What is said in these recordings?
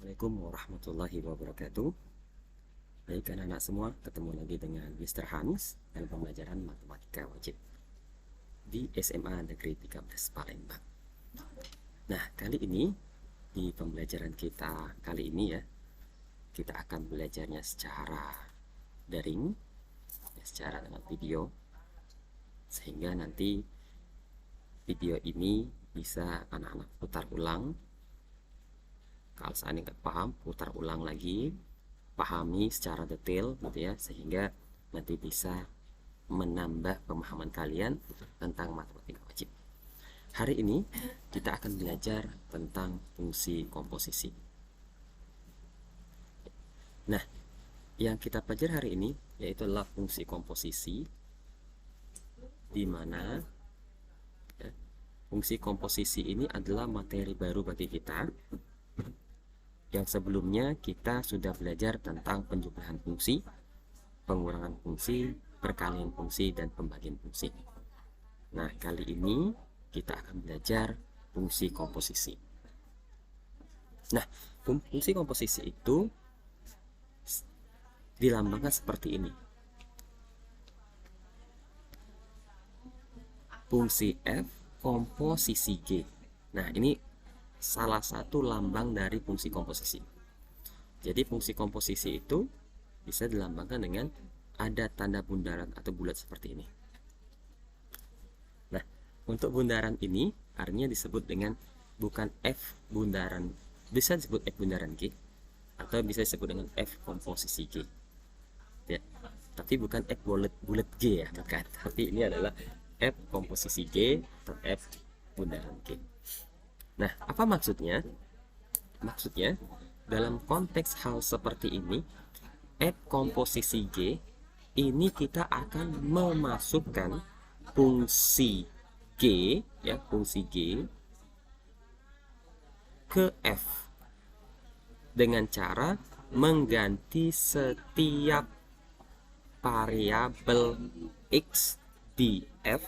Assalamualaikum warahmatullahi wabarakatuh. Baik anak-anak semua, ketemu lagi dengan Mr. Hans dalam pembelajaran matematika wajib di SMA Negeri 13 Palembang. Nah, kali ini di pembelajaran kita kali ini ya, kita akan belajarnya secara daring, secara dengan video, sehingga nanti video ini bisa anak-anak putar ulang. Kalau seandainya nggak paham, putar ulang lagi, pahami secara detail gitu ya, sehingga nanti bisa menambah pemahaman kalian tentang matematika wajib. Hari ini kita akan belajar tentang fungsi komposisi. Nah, yang kita pelajari hari ini yaitu adalah fungsi komposisi, di mana ya, fungsi komposisi ini adalah materi baru bagi kita. Yang sebelumnya kita sudah belajar tentang penjumlahan fungsi, pengurangan fungsi, perkalian fungsi, dan pembagian fungsi. Nah, kali ini kita akan belajar fungsi komposisi. Nah, fungsi komposisi itu dilambangkan seperti ini. Fungsi F komposisi G. Nah, ini salah satu lambang dari fungsi komposisi. Jadi fungsi komposisi itu bisa dilambangkan dengan ada tanda bundaran atau bulat seperti ini. Nah, untuk bundaran ini artinya disebut dengan bukan F bundaran, bisa disebut F bundaran G atau bisa disebut dengan F komposisi G. Ya, tapi bukan F bulat G ya, bukan. Tapi ini adalah F komposisi G atau F bundaran G. Nah, apa maksudnya? Maksudnya, dalam konteks hal seperti ini, F komposisi G, ini kita akan memasukkan fungsi G, ya, fungsi G ke F dengan cara mengganti setiap variabel X di F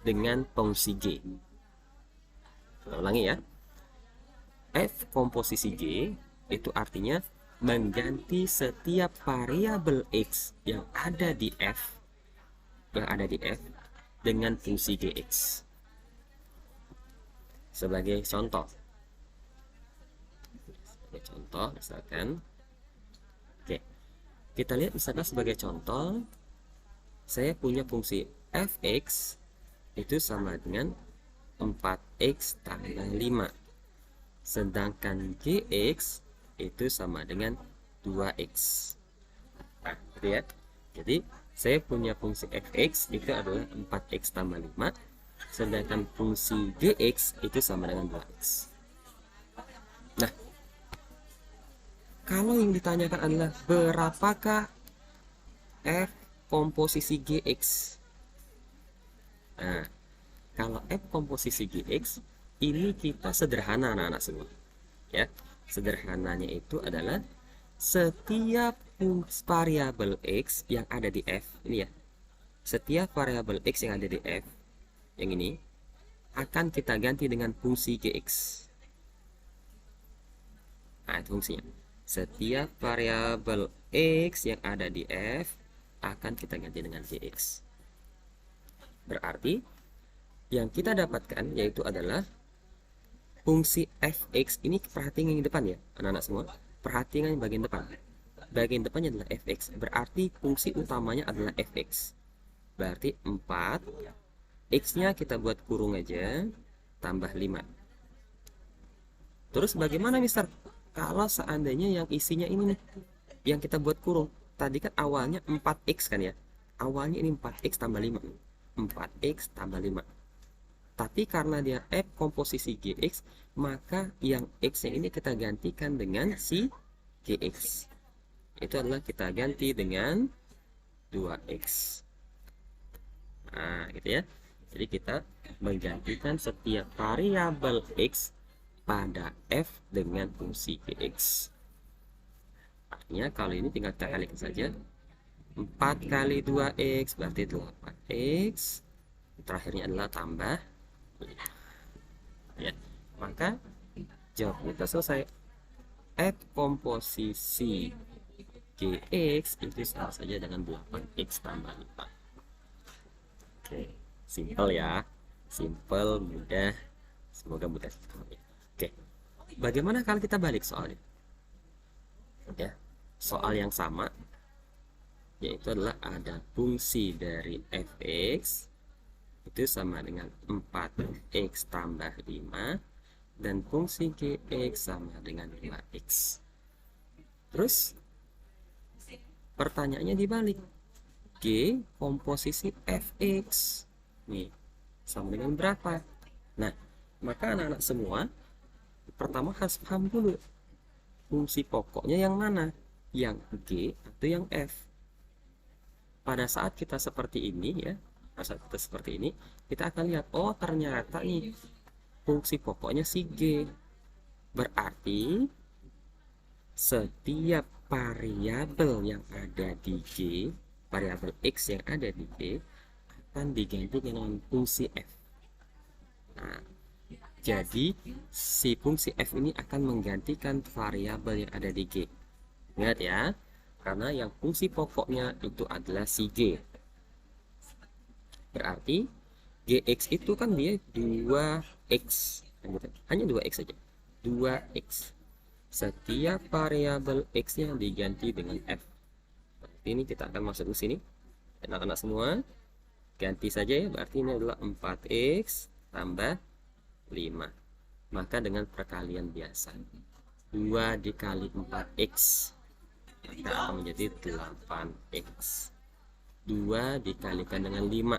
dengan fungsi G. Ulangi ya. F komposisi G itu artinya mengganti setiap variabel X yang ada di F dengan fungsi Gx. Sebagai contoh misalkan, oke, kita lihat misalkan sebagai contoh, saya punya fungsi fx itu sama dengan 4x tambah 5, sedangkan gx itu sama dengan 2x. Nah, gitu ya. Jadi saya punya fungsi fx itu adalah 4x tambah 5, sedangkan fungsi gx itu sama dengan 2x. Nah, kalau yang ditanyakan adalah berapakah f komposisi gx. Nah, kalau F komposisi Gx ini kita sederhana anak-anak semua. Ya, sederhananya itu adalah setiap variabel X yang ada di F ini ya. Setiap variabel X yang ada di F yang ini akan kita ganti dengan fungsi Gx. Nah, itu fungsinya. Setiap variabel X yang ada di F akan kita ganti dengan Gx. Berarti yang kita dapatkan yaitu adalah fungsi fx ini. Perhatikan yang depan ya anak-anak semua, perhatikan yang bagian depan. Bagian depannya adalah fx, berarti fungsi utamanya adalah fx. Berarti 4 x nya kita buat kurung aja tambah 5. Terus bagaimana mister kalau seandainya yang isinya ini nih yang kita buat kurung? Tadi kan awalnya 4x kan ya, awalnya ini 4x tambah 5, 4x tambah 5. Tapi karena dia F komposisi Gx, maka yang X yang ini kita gantikan dengan si Gx. Itu adalah kita ganti dengan 2X. Nah, gitu ya. Jadi kita menggantikan setiap variabel X pada F dengan fungsi Gx. Artinya kalau ini tinggal kita kalikan saja. 4 kali 2X berarti 8X. Terakhirnya adalah tambah ya, maka jawab kita selesai. F komposisi Gx itu sama saja dengan 8x tambah 5. Oke, simple ya. Simple, mudah. Semoga mudah dipahami. Oke, bagaimana kalau kita balik soalnya? Ya, soal yang sama, yaitu adalah ada fungsi dari fx itu sama dengan 4x tambah 5 dan fungsi gx sama dengan 2x. Terus pertanyaannya dibalik, g komposisi fx nih sama dengan berapa? Nah, maka anak-anak semua pertama harus paham dulu fungsi pokoknya yang mana, yang g atau yang f. Pada saat kita seperti ini ya, pada saat kita seperti ini, kita akan lihat, oh ternyata nih fungsi pokoknya si g. Berarti setiap variabel yang ada di g, variabel x yang ada di g, akan diganti dengan fungsi f. Nah, jadi si fungsi f ini akan menggantikan variabel yang ada di g. Ingat ya, karena yang fungsi pokoknya itu adalah si g. Berarti gx itu kan dia 2x, hanya 2x saja, 2x. Setiap variabel x nya diganti dengan f. Berarti ini kita akan masuk ke sini, anak-anak semua ganti saja ya. Berarti ini adalah 4x tambah 5. Maka dengan perkalian biasa, 2 dikali 4x maka akan menjadi 8x. 2 dikalikan dengan 5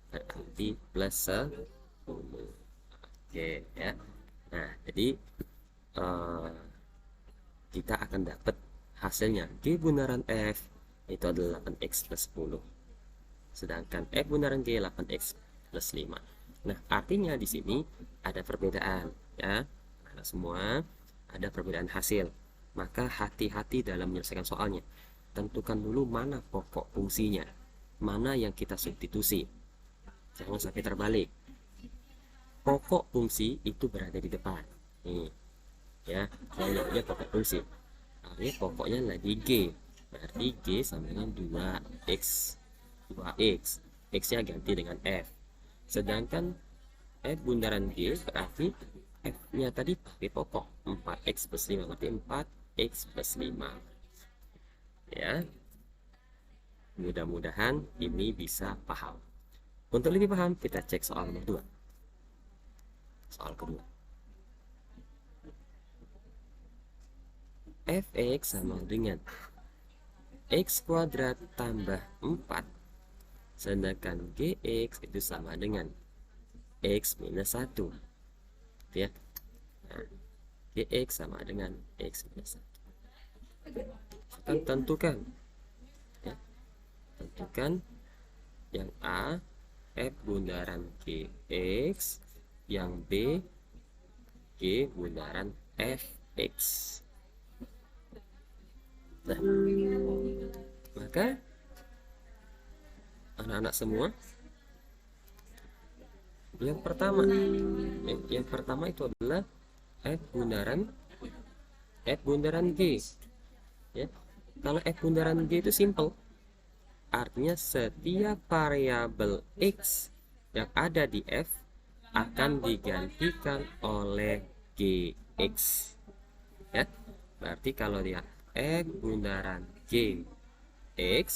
berarti plus 10. Oke ya. Nah, jadi kita akan dapat hasilnya g bundaran f itu adalah 8x plus 10. Sedangkan f bundaran g 8x plus 5. Nah, artinya di sini ada perbedaan ya. Nah, semua ada perbedaan hasil. Maka hati-hati dalam menyelesaikan soalnya. Tentukan dulu mana pokok fungsinya, mana yang kita substitusi. Jangan sampai terbalik. Pokok fungsi itu berada di depan. Nih, ya, saya pokok fungsi. Artinya pokoknya lagi g. Berarti g sama dengan 2x. 2x. X-nya ganti dengan f. Sedangkan f bundaran g berarti f-nya tadi pakai pokok 4x plus 5, berarti 4x plus 5 ya. Mudah-mudahan ini bisa paham. Untuk lebih paham, kita cek soal nomor 2. Soal kedua, fx sama dengan x kuadrat tambah 4, sedangkan gx itu sama dengan x minus 1 ya. Nah, gx sama dengan x minus 1. Akan tentukan ya. Tentukan yang A f bundaran gx, yang B g bundaran fx. Nah, maka anak-anak semua, yang pertama itu adalah f bundaran g ya. Kalau f bundaran g itu simple, artinya setiap variabel x yang ada di f akan digantikan oleh gx ya. Berarti kalau dia f bundaran gx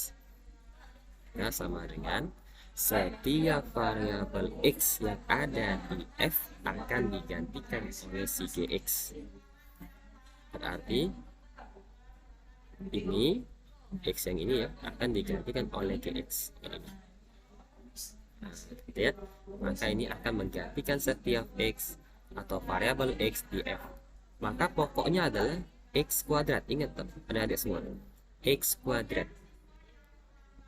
ya sama dengan setiap variabel x yang ada di f akan digantikan oleh si gx. Berarti ini x yang ini ya akan digantikan oleh gx. Nah, gitu ya. Maka ini akan menggantikan setiap x atau variabel x di f. Maka pokoknya adalah x kuadrat. Ingat adik-adik semua, x kuadrat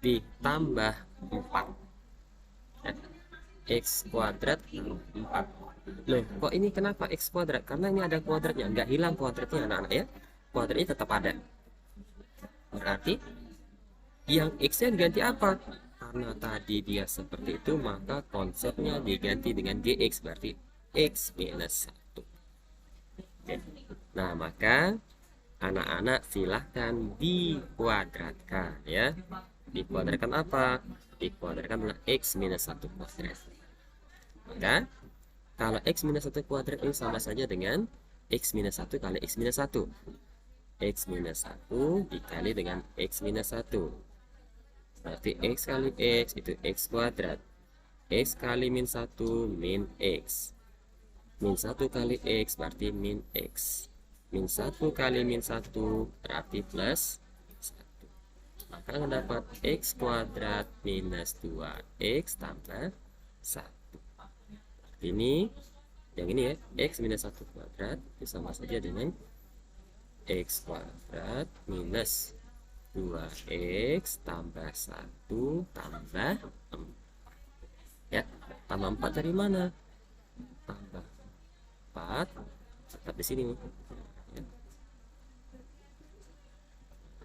ditambah 4 ya. X kuadrat 4. Loh, kok ini kenapa x kuadrat? Karena ini ada kuadratnya, nggak hilang kuadratnya anak-anak ya. Kuadratnya tetap ada. Berarti yang x-nya diganti apa? Karena tadi dia seperti itu, maka konsepnya diganti dengan gx, berarti x minus 1. Oke. Nah, maka anak-anak silahkan dikuadratkan ya. Dikuadratkan apa? Dikuadratkan adalah X minus 1 kuadrat. Maka kalau X minus 1 kuadrat ini sama saja dengan X minus 1 kali X minus 1. X minus 1 dikali dengan X minus 1. Berarti X kali X itu X kuadrat. X kali min 1 min X. Min 1 kali X berarti min X. Min 1 kali min 1 berarti plus 1. Maka mendapat X kuadrat minus 2X tambah 1. Ini yang ini ya, X minus 1 kuadrat itu sama saja dengan X kuadrat minus 2X tambah 1 tambah 4 ya. Tambah 4 dari mana? Tambah 4 tetap di sini nih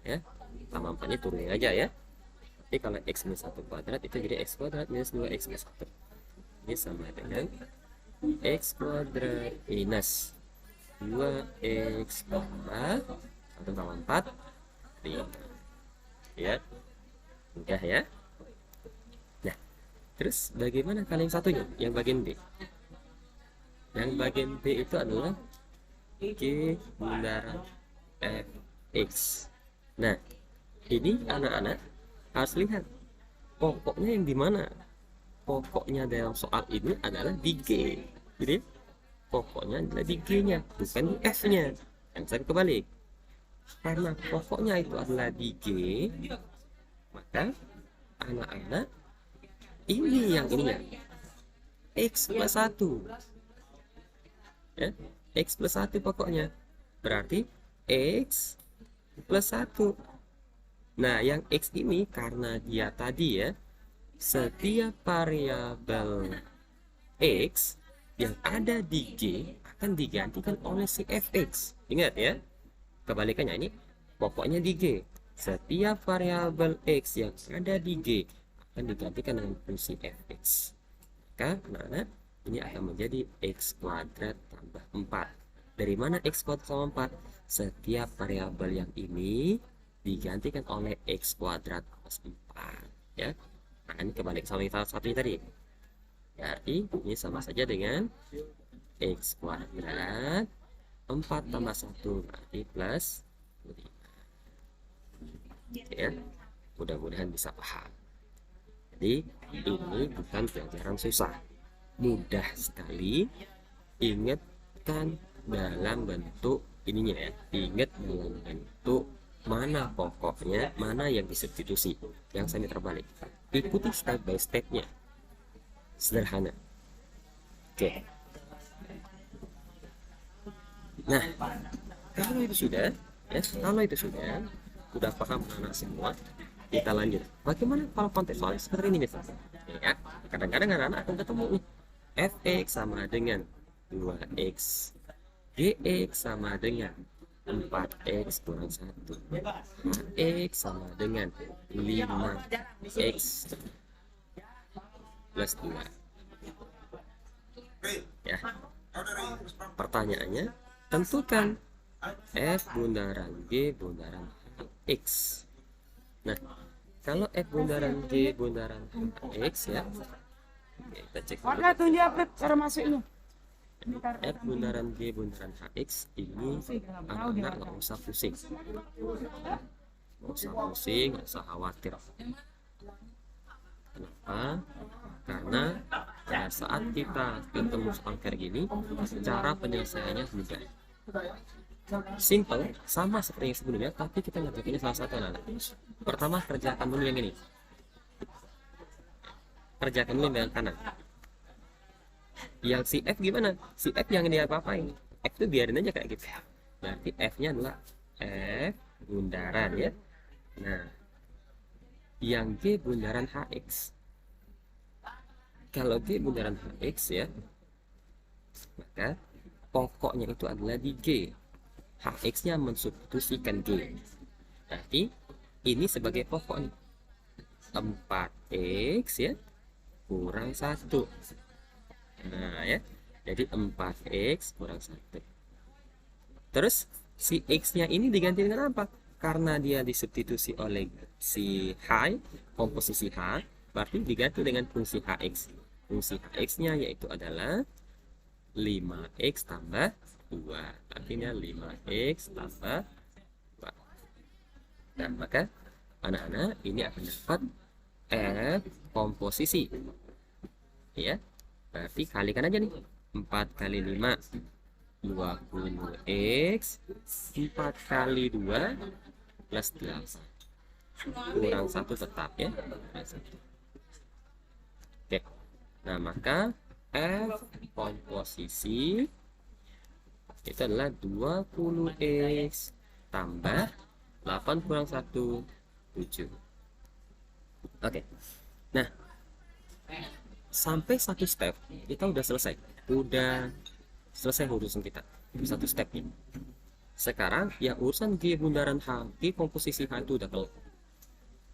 ya, tambah 4 nya turunin aja ya. Tapi kalau X minus 1 kuadrat itu jadi X kuadrat minus 2X plus 1. Ini sama dengan X kuadrat minus 2X tambah 1 tambah 4 5 ya. Mudah ya. Nah, terus bagaimana kali yang satunya, yang bagian B? Yang bagian B itu adalah G bundaran Fx. Nah, ini anak-anak harus lihat pokoknya yang di mana. Pokoknya dalam soal ini adalah di G. Jadi pokoknya adalah di G-nya, bukan di F-nya. Yang saya kebalik. Karena pokoknya itu adalah di G, maka anak-anak ini yang ininya X plus 1 ya, X plus 1 pokoknya berarti X plus 1. Nah, yang X ini karena dia tadi ya, setiap variabel X yang ada di G akan digantikan oleh si Fx. Ingat ya, kebalikannya ini pokoknya di G. Setiap variabel X yang ada di G akan digantikan dengan fungsi Fx. Maka anak-anak ini akan menjadi X kuadrat tambah 4. Dari mana X kuadrat tambah 4? Setiap variabel yang ini digantikan oleh X kuadrat plus 4 ya. Nah, ini kebalik sama yang satunya tadi. Berarti ini sama saja dengan X kuadrat 4 tambah 1 berarti plus 5 ya. Mudah-mudahan bisa paham. Jadi ini bukan pelajaran susah, mudah sekali. Ingatkan dalam bentuk ininya ya, ingat dalam bentuk mana pokoknya, mana yang disubstitusi, yang semi terbalik. Ikuti step by stepnya, sederhana. Oke. Nah, kalau itu sudah ya, kalau itu sudah paham anak semua, kita lanjut. Bagaimana kalau konteks soal seperti ini misalnya ya, kadang-kadang anak-anak akan ketemu nih Fx sama dengan 2x, Gx sama dengan 4x kurang 1, Hx sama dengan 5x plus 2 ya. Pertanyaannya, tentukan F bundaran G bundaran Hx. Nah, kalau F bundaran G bundaran Hx ya, oke, kita cek dulu. Maka tunjuk apa cara masuknya. F bundaran G bundaran Hx ini anak-anak nggak usah pusing, nggak usah khawatir. Kenapa? Karena pada saat kita ketemu soal kayak gini, cara penyelesaiannya mudah, simple, sama seperti yang sebelumnya, tapi kita ngerjainnya salah satu anak. Pertama, kerjakan dulu yang ini, kerjakan dulu yang kanan. Yang si F gimana? Si F yang dia apa-apain, F itu biarin aja kayak gitu. Berarti F nya adalah F bundaran ya. Nah, yang G bundaran Hx, kalau G bundaran Hx ya, maka pokoknya itu adalah di G. Hx nya mensubstitusikan G. Berarti ini sebagai pokok 4x ya kurang 1. Nah ya, jadi 4x kurang 1. Terus si X-nya ini diganti dengan apa? Karena dia disubstitusi oleh si H, komposisi H, berarti diganti dengan fungsi HX. Fungsi HX-nya yaitu adalah 5X tambah 2. Artinya 5X tambah 2. Dan maka anak-anak ini akan dapat F komposisi. Ya, berarti kalikan aja nih. 4 kali 5 20x, 4 kali 2 plus 8, kurang 1 tetap ya. Oke, nah maka F komposisi itu adalah 20x tambah 8 kurang 1, 7. Oke, nah sampai satu step kita udah selesai, urusan kita satu stepnya. Sekarang yang urusan G bundaran H, G komposisi H itu udah kelar.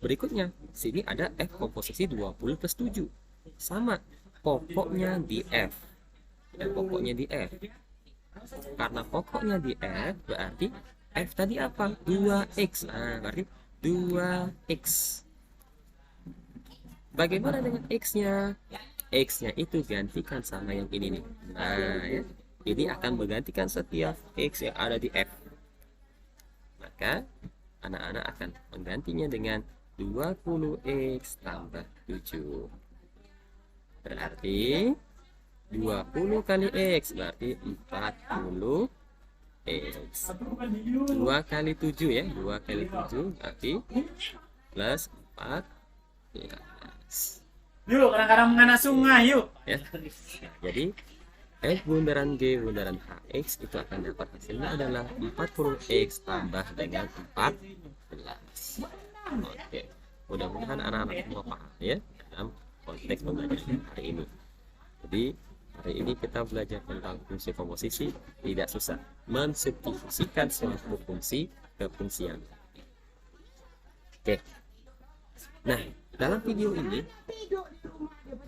Berikutnya sini ada F komposisi 20 plus 7, sama pokoknya di F, pokoknya di F. Karena pokoknya di F berarti F tadi apa? 2x. Nah, berarti 2x. Bagaimana dengan X-nya? X-nya itu gantikan sama yang ini nih. Nah, ya. Ini akan menggantikan setiap X yang ada di F. Maka, anak-anak akan menggantinya dengan 20X tambah 7. Berarti 20 kali X berarti 40X. 2 kali 7 ya. 2 kali 7 berarti plus 14. Yuk, kadang-kadang mengana sungai yuk. Ya. Nah, jadi F bundaran G bundaran HX itu akan dapat hasilnya adalah 40X tambah dengan 14. Oke, mudah-mudahan anak-anak semua paham ya dalam konteks pembelajaran hari ini. Jadi hari ini kita belajar tentang fungsi komposisi. Tidak susah, mensubstitusikan suatu fungsi ke fungsi yang lain. Oke, nah dalam video ini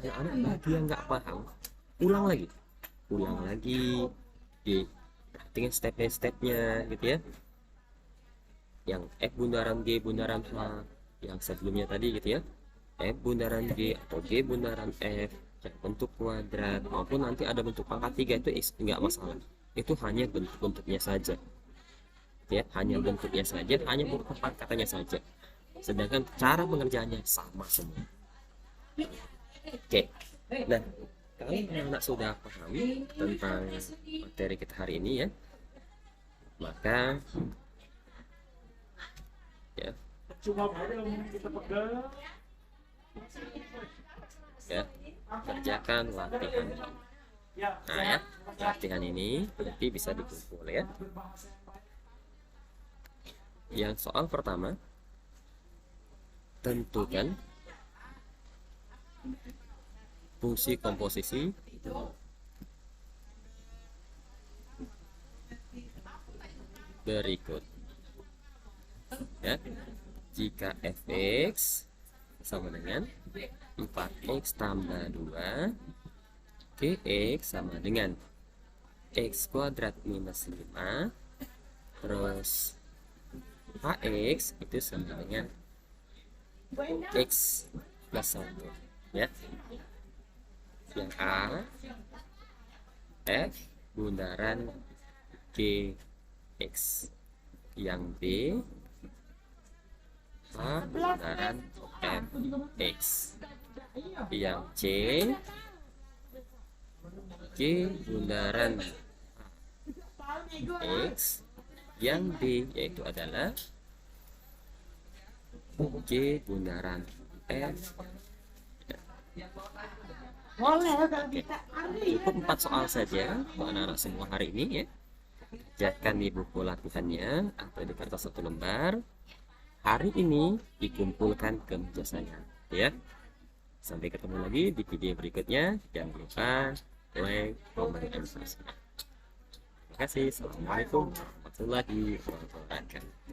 anak-anak bagi yang nggak paham, ulang lagi perhatikan step-stepnya gitu ya, yang F bundaran G bundaran H yang sebelumnya tadi gitu ya, F bundaran G atau G bundaran F yang bentuk kuadrat maupun nanti ada bentuk pangkat 3 itu nggak masalah, itu hanya bentuk-bentuknya saja ya, hanya bentuknya saja, hanya bentuk pangkatannya saja, sedangkan cara pengerjaannya sama semua. Oke, nah kalau anak sudah paham tentang materi kita hari ini ya, maka ya, kerjakan latihan ini. Nah ya, latihan ini nanti bisa dikumpul ya. Yang soal pertama, tentukan fungsi komposisi berikut ya. Jika fx sama dengan 4x tambah 2, gx sama dengan x kuadrat minus 5, terus hx itu sama dengan x plus 1 ya. Yang A F bundaran Gx, yang B H bundaran Fx, yang C G bundaran X, yang D yaitu adalah G bundaran F. Cukup 4 soal saja untuk anak-anak semua hari ini ya. Kerjakan di buku latihannya atau di kertas 1 lembar. Hari ini dikumpulkan ke meja saya ya. Sampai ketemu lagi di video berikutnya. Jangan lupa like, comment, dan subscribe. Terima kasih. Assalamualaikum warahmatullahi wabarakatuh.